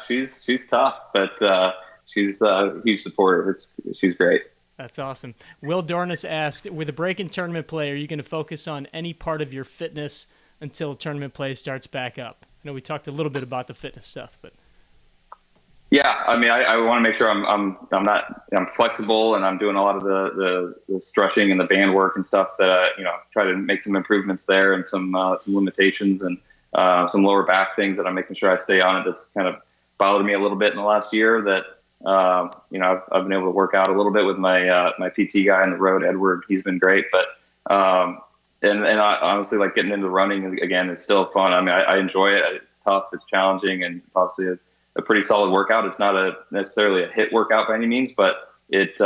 She's tough, but she's a huge supporter. She's great. That's awesome. Will Dornis asked, with a break in tournament play, are you going to focus on any part of your fitness until tournament play starts back up? I know we talked a little bit about the fitness stuff, but... Yeah, I want to make sure I'm flexible, and I'm doing a lot of the stretching and the band work and stuff that try to make some improvements there, and some limitations and some lower back things that I'm making sure I stay on it. That's kind of bothered me a little bit in the last year. That I've been able to work out a little bit with my PT guy on the road, Edward. He's been great, but and I honestly, like, getting into running again, it's still fun. I enjoy it. It's tough, it's challenging, and it's obviously a pretty solid workout. It's not necessarily a hit workout by any means, but it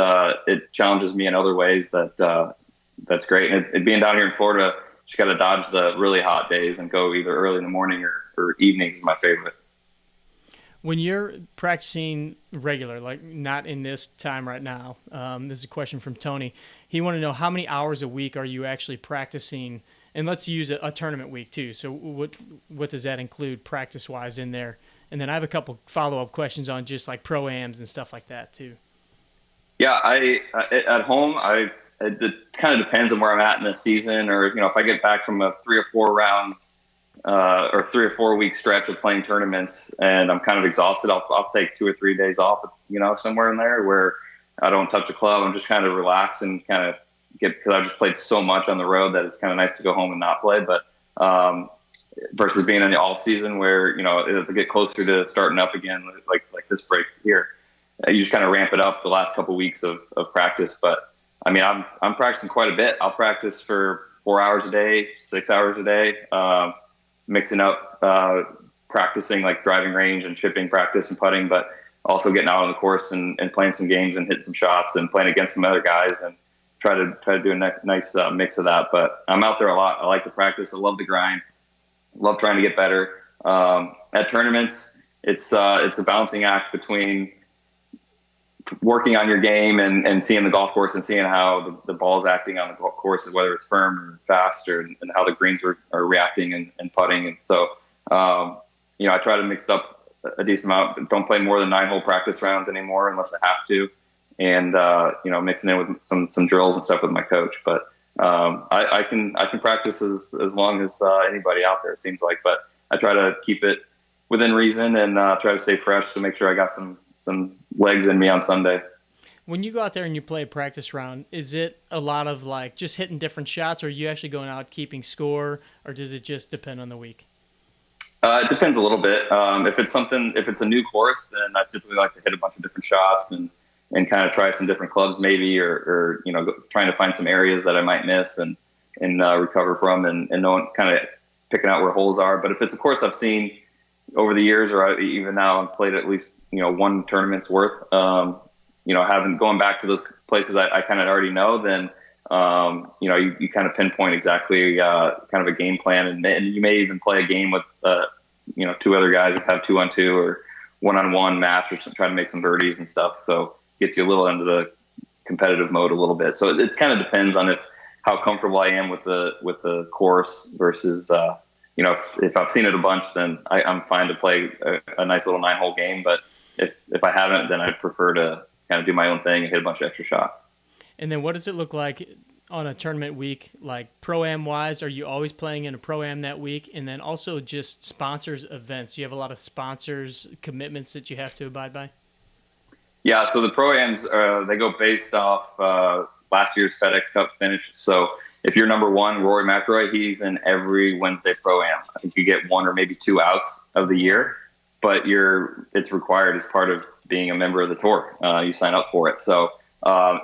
challenges me in other ways that's great. And it being down here in Florida, just got to dodge the really hot days and go either early in the morning or evenings is my favorite. When you're practicing regular, like not in this time right now, this is a question from Tony. He wanted to know how many hours a week are you actually practicing? And let's use a tournament week too. So what does that include practice-wise in there? And then I have a couple follow-up questions on just like Proams and stuff like that too. Yeah, at home, it kind of depends on where I'm at in the season, or if I get back from a 3 or 4 round or 3 or 4 week stretch of playing tournaments and I'm kind of exhausted, I'll take 2 or 3 days off, somewhere in there where I don't touch a club. I'm just kind of relax and kind of because I just played so much on the road that it's kind of nice to go home and not play. But versus being in the off season where as I get closer to starting up again, like this break here, you just kind of ramp it up the last couple of weeks of practice. But I mean, I'm practicing quite a bit. I'll practice for 4 hours a day, 6 hours a day, mixing up practicing like driving range and chipping practice and putting, but also getting out on the course and playing some games and hitting some shots and playing against some other guys and try to do a nice mix of that. But I'm out there a lot. I like to practice. I love the grind. Love trying to get better. At tournaments, it's a balancing act between working on your game and seeing the golf course and seeing how the ball's acting on the golf course, whether it's firm or fast, and how the greens are reacting and putting. And so, I try to mix up a decent amount. Don't play more than 9-hole practice rounds anymore unless I have to. And, mixing in with some drills and stuff with my coach. But I can practice as long as anybody out there, it seems like. But I try to keep it within reason and try to stay fresh to make sure I got some legs in me on Sunday. When you go out there and you play a practice round, is it a lot of like just hitting different shots, or are you actually going out keeping score, or does it just depend on the week? It depends a little bit. If it's a new course, then I typically like to hit a bunch of different shots and kind of try some different clubs maybe, or trying to find some areas that I might miss and recover from and knowing, kind of picking out where holes are. But if it's a course I've seen over the years, or even now I've played at least, one tournament's worth, going back to those places I kind of already know, then, you kind of pinpoint exactly kind of a game plan. And you may even play a game with, 2 other guys that have 2-on-2 or 1-on-1 match or try to make some birdies and stuff. So gets you a little into the competitive mode a little bit. So it kind of depends on how comfortable I am with the course versus, if I've seen it a bunch, then I'm fine to play a nice little 9-hole game. But if I haven't, then I'd prefer to kind of do my own thing and hit a bunch of extra shots. And then what does it look like on a tournament week, like Proam wise? Are you always playing in a Proam that week? And then also just sponsors events. Do you have a lot of sponsors commitments that you have to abide by? Yeah, so the Proams, they go based off last year's FedEx Cup finish. So if you're number 1, Rory McIlroy, he's in every Wednesday Proam. I think you get 1 or maybe 2 outs of the year, but it's required as part of being a member of the tour. You sign up for it. So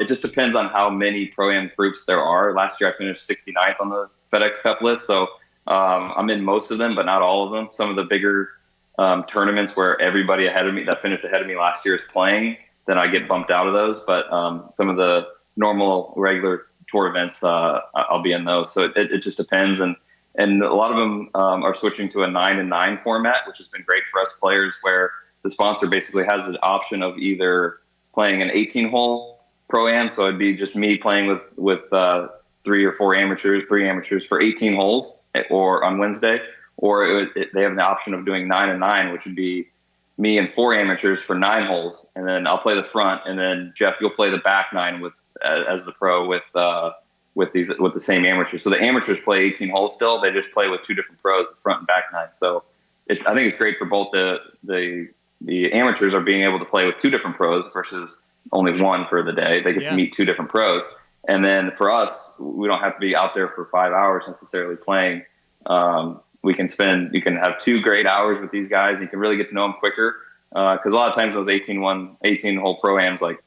it just depends on how many Pro-Am groups there are. Last year I finished 69th on the FedEx Cup list. So I'm in most of them, but not all of them. Some of the bigger tournaments where everybody that finished ahead of me last year is playing, then I get bumped out of those. But some of the normal regular tour events, I'll be in those. So it just depends. And a lot of them are switching to a 9-and-9 format, which has been great for us players, where the sponsor basically has the option of either playing an 18-hole Pro-Am, so it'd be just me playing with 3 or 4 amateurs, 3 amateurs for 18 holes, or on Wednesday, or they have the option of doing 9-and-9, which would be me and 4 amateurs for 9 holes, and then I'll play the front, and then Jeff, you'll play the back 9 as the pro with the same amateurs. So the amateurs play 18 holes still. They just play with 2 different pros, the front and back 9. So I think it's great for both the amateurs are being able to play with 2 different pros versus only 1 for the day. They get to meet 2 different pros. And then for us, we don't have to be out there for 5 hours necessarily playing. You can have 2 great hours with these guys. You can really get to know them quicker. Cause a lot of times those 18-hole Pro-Ams, like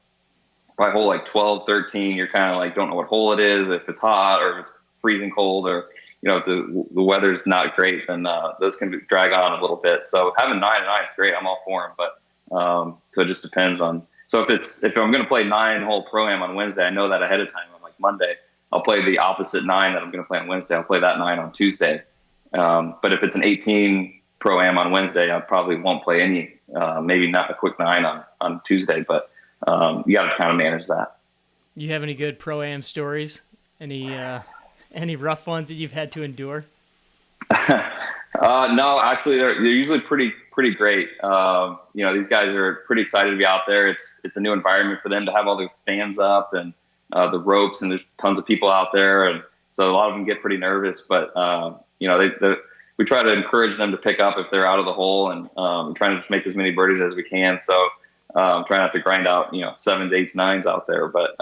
by hole like 12, 13, you're kind of like, don't know what hole it is, if it's hot or if it's freezing cold, or if the weather's not great, then those can drag on a little bit. So having 9 and 9 is great. I'm all for them, but so it just depends on. So if I'm going to play 9-hole Proam on Wednesday, I know that ahead of time. I'm like Monday, I'll play the opposite 9 that I'm going to play on Wednesday. I'll play that 9 on Tuesday. But if it's an 18 Proam on Wednesday, I probably won't play any. Maybe not a quick 9 on Tuesday, but you got to kind of manage that. You have any good Pro-Am stories? Any rough ones that you've had to endure? No, actually, they're usually pretty great. These guys are pretty excited to be out there. It's a new environment for them to have all the stands up and the ropes, and there's tons of people out there, and so a lot of them get pretty nervous. But we try to encourage them to pick up if they're out of the hole, and trying to just make as many birdies as we can. So try not to grind out 7s, 8s, 9s out there. But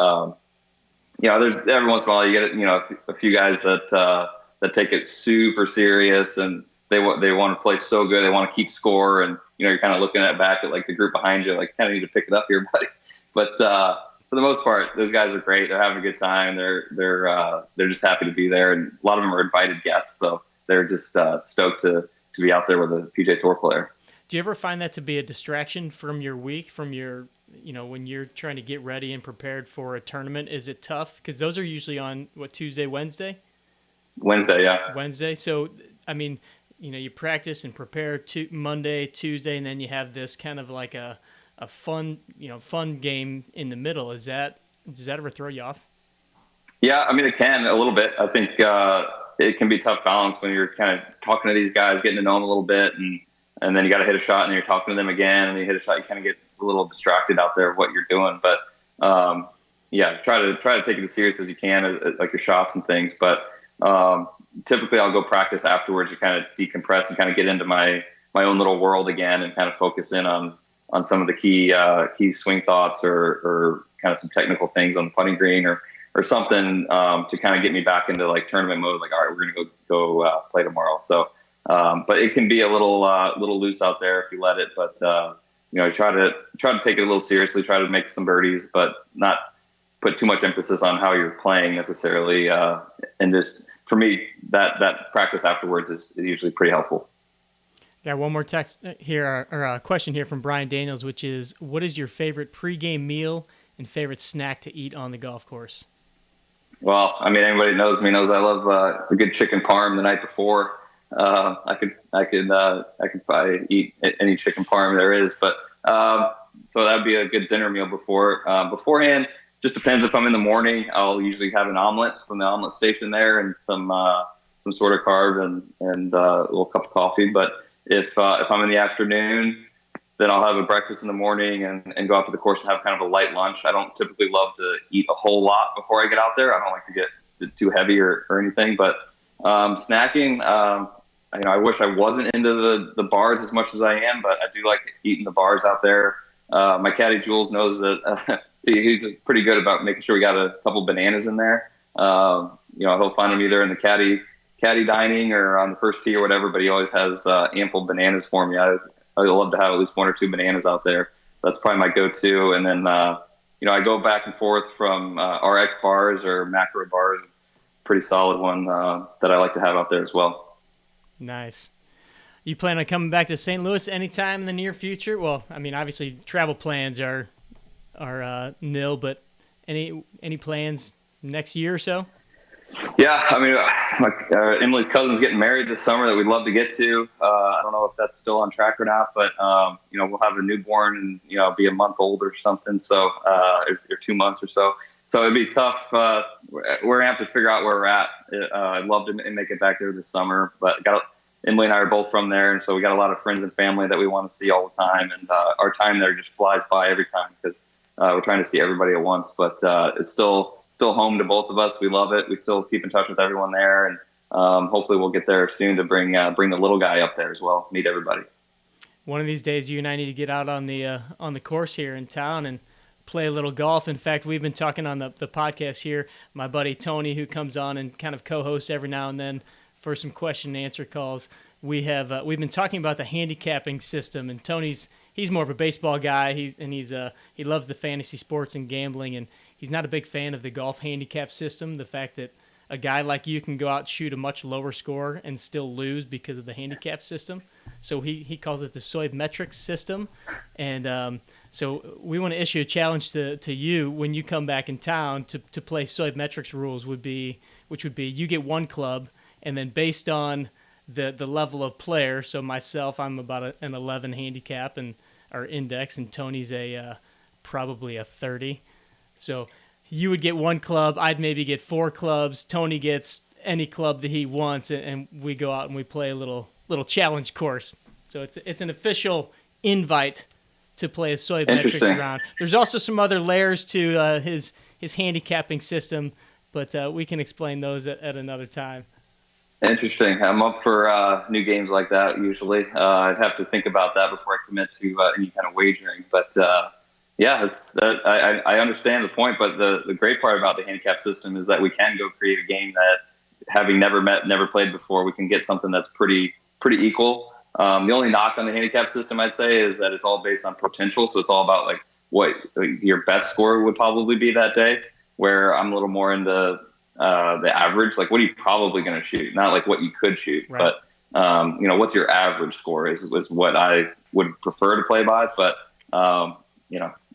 there's every once in a while you get a few guys that take it super serious, and they want to play so good, they want to keep score, and you're kind of looking back at like the group behind you, like kind of need to pick it up here, buddy. But for the most part, those guys are great. They're having a good time. They're just happy to be there, and a lot of them are invited guests, so they're just stoked to be out there with a PGA Tour player. Do you ever find that to be a distraction from your week, from your, when you're trying to get ready and prepared for a tournament? Is it tough? Because those are usually on, Tuesday, Wednesday? Wednesday, yeah. Wednesday. So, I mean, you practice and prepare Monday, Tuesday, and then you have this kind of like a fun game in the middle. Does that ever throw you off? Yeah, I mean, it can a little bit. I think it can be a tough balance when you're kind of talking to these guys, getting to know them a little bit, and then you got to hit a shot, and you're talking to them again, and you hit a shot, you kind of get a little distracted out there of what you're doing. But try to take it as serious as you can, like your shots and things. But typically I'll go practice afterwards to kind of decompress and kind of get into my own little world again, and kind of focus in on some of the key swing thoughts or kind of some technical things on the putting green or something to kind of get me back into like tournament mode. Like, all right, we're going to go play tomorrow. So, but it can be a little loose out there if you let it. But try to take it a little seriously. Try to make some birdies, but not put too much emphasis on how you're playing necessarily. And just for me, that practice afterwards is usually pretty helpful. Got one more text here, or a question here from Brian Daniels, which is, what is your favorite pregame meal and favorite snack to eat on the golf course? Well, I mean, anybody knows me knows I love a good chicken parm the night before. I could probably eat any chicken parm there is, but so that'd be a good dinner meal beforehand. Just depends if I'm in the morning. I'll usually have an omelet from the omelet station there, and some sort of carb and a little cup of coffee. But if I'm in the afternoon, then I'll have a breakfast in the morning and go out to the course and have kind of a light lunch. I don't typically love to eat a whole lot before I get out there. I don't like to get too heavy or anything. But snacking, I wish I wasn't into the bars as much as I am, but I do like eating the bars out there. My caddy Jules knows that he's pretty good about making sure we got a couple bananas in there. He'll find them either in the caddy dining or on the first tee or whatever, but he always has ample bananas for me. I love to have at least 1 or 2 bananas out there. That's probably my go-to. And then, I go back and forth from RX bars or macro bars. Pretty solid one that I like to have out there as well. Nice. You plan on coming back to St. Louis anytime in the near future? Well, I mean, obviously travel plans are nil, but any plans next year or so? Yeah, I mean, Emily's cousin's getting married this summer that we'd love to get to. I don't know if that's still on track or not, but we'll have a newborn and be a month old or something, so or 2 months or so. So it'd be tough. We're gonna have to figure out where we're at. I'd love to make it back there this summer, but Emily and I are both from there, and so we got a lot of friends and family that we want to see all the time, and our time there just flies by every time because we're trying to see everybody at once. But it's still home to both of us. We love it. We still keep in touch with everyone there, and hopefully we'll get there soon to bring the little guy up there as well, meet everybody. One of these days, you and I need to get out on the course here in town and play a little golf. In fact, we've been talking on the podcast here. My buddy Tony, who comes on and kind of co-hosts every now and then for some question and answer calls, we've been talking about the handicapping system. And he's more of a baseball guy. He loves the fantasy sports and gambling, and he's not a big fan of the golf handicap system. The fact that a guy like you can go out and shoot a much lower score and still lose because of the handicap system. So he calls it the Soymetrics system. And so we want to issue a challenge to you when you come back in town to play Soymetrics rules, which would be you get one club, and then based on the level of player, so myself, I'm about an 11 handicap and our index, and Tony's probably a 30. So you would get one club, I'd maybe get 4 clubs, Tony gets any club that he wants, and we go out and we play a little challenge course. So it's an official invite to play a Soymetrics round. There's also some other layers to his handicapping system, but we can explain those at another time. Interesting. I'm up for new games like that usually. I'd have to think about that before I commit to any kind of wagering. But yeah, I understand the point. But the great part about the handicap system is that we can go create a game that, having never played before, we can get something that's pretty equal. The only knock on the handicap system, I'd say, is that it's all based on potential. So it's all about like what your best score would probably be that day, where I'm a little more into the average, like what are you probably going to shoot, not like what you could shoot. Right. But what's your average score is what I would prefer to play by. But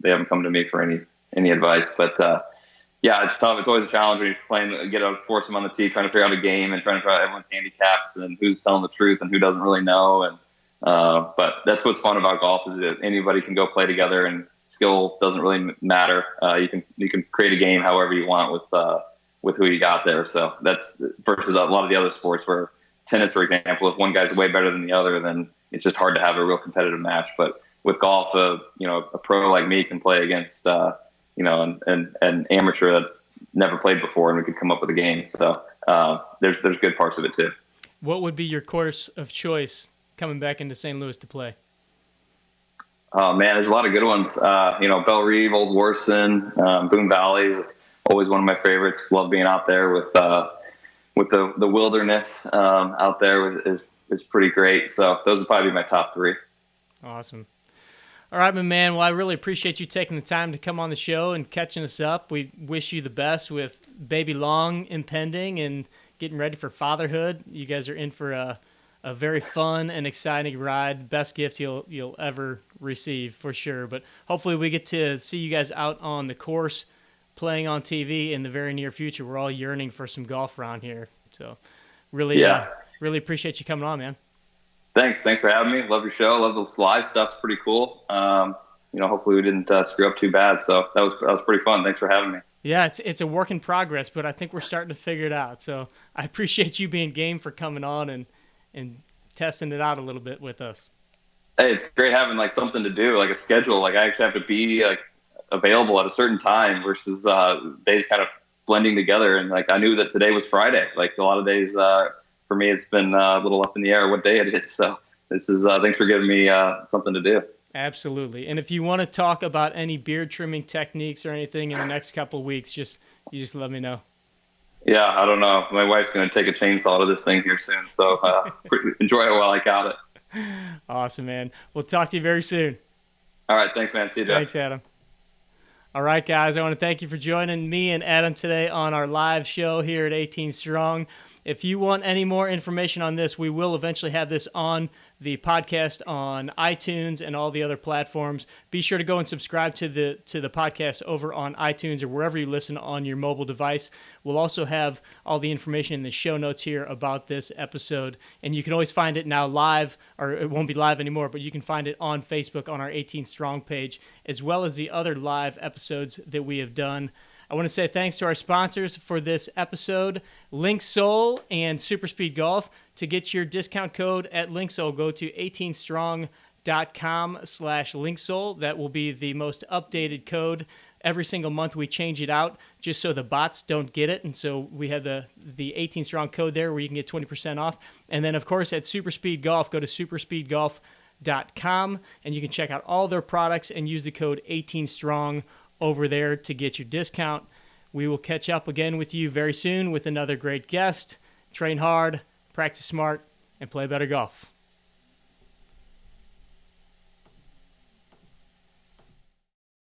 they haven't come to me for any advice. But yeah, it's tough. It's always a challenge when you're playing, get a foursome on the tee, trying to figure out a game and trying to figure out everyone's handicaps and who's telling the truth and who doesn't really know. And but that's what's fun about golf, is that anybody can go play together, and skill doesn't really matter. You can create a game however you want with who you got there. So that's versus a lot of the other sports where tennis, for example, if one guy's way better than the other, then it's just hard to have a real competitive match. But with golf, a pro like me can play against, an amateur that's never played before, and we could come up with a game. So there's good parts of it too. What would be your course of choice coming back into St. Louis to play? Oh man, there's a lot of good ones. Belle Reve, Old Warson, Boone Valley's always one of my favorites. Love being out there with the wilderness out there is pretty great. So those would probably be my top 3. Awesome. All right, my man. Well, I really appreciate you taking the time to come on the show and catching us up. We wish you the best with baby Long impending and getting ready for fatherhood. You guys are in for a very fun and exciting ride. Best gift you'll ever receive for sure. But hopefully we get to see you guys out on the course playing on TV in the very near future. We're all yearning for some golf around here. So really appreciate you coming on, man. Thanks for having me. Love your show. Love this live stuff. It's pretty cool. Hopefully we didn't screw up too bad. So that was pretty fun. Thanks for having me. Yeah, it's a work in progress, but I think we're starting to figure it out. So I appreciate you being game for coming on and testing it out a little bit with us. Hey, it's great having like something to do, like a schedule. Like I actually have to be like available at a certain time versus days kind of blending together. And like I knew that today was Friday. Like a lot of days for me, it's been a little up in the air what day it is. So this is thanks for giving me something to do. Absolutely. And if you want to talk about any beard trimming techniques or anything in the next couple of weeks, you just let me know. Yeah, I don't know. My wife's going to take a chainsaw to this thing here soon. So enjoy it while I got it. Awesome, man. We'll talk to you very soon. All right. Thanks, man. See you, Jeff. Thanks, Adam. All right, guys. I want to thank you for joining me and Adam today on our live show here at 18 Strong. If you want any more information on this, we will eventually have this on the podcast on iTunes and all the other platforms. Be sure to go and subscribe to the podcast over on iTunes or wherever you listen on your mobile device. We'll also have all the information in the show notes here about this episode, and you can always find it now live, or it won't be live anymore, but you can find it on Facebook on our 18 Strong page, as well as the other live episodes that we have done. I want to say thanks to our sponsors for this episode, Linksole and Super Speed Golf. To get your discount code at Linksole, go to 18strong.com/Linksole. That will be the most updated code. Every single month we change it out just so the bots don't get it. And so we have the 18 Strong code there where you can get 20% off. And then, of course, at Super Speed Golf, go to superspeedgolf.com and you can check out all their products and use the code 18Strong over there to get your discount. We will catch up again with you very soon with another great guest. Train hard, practice smart, and play better golf.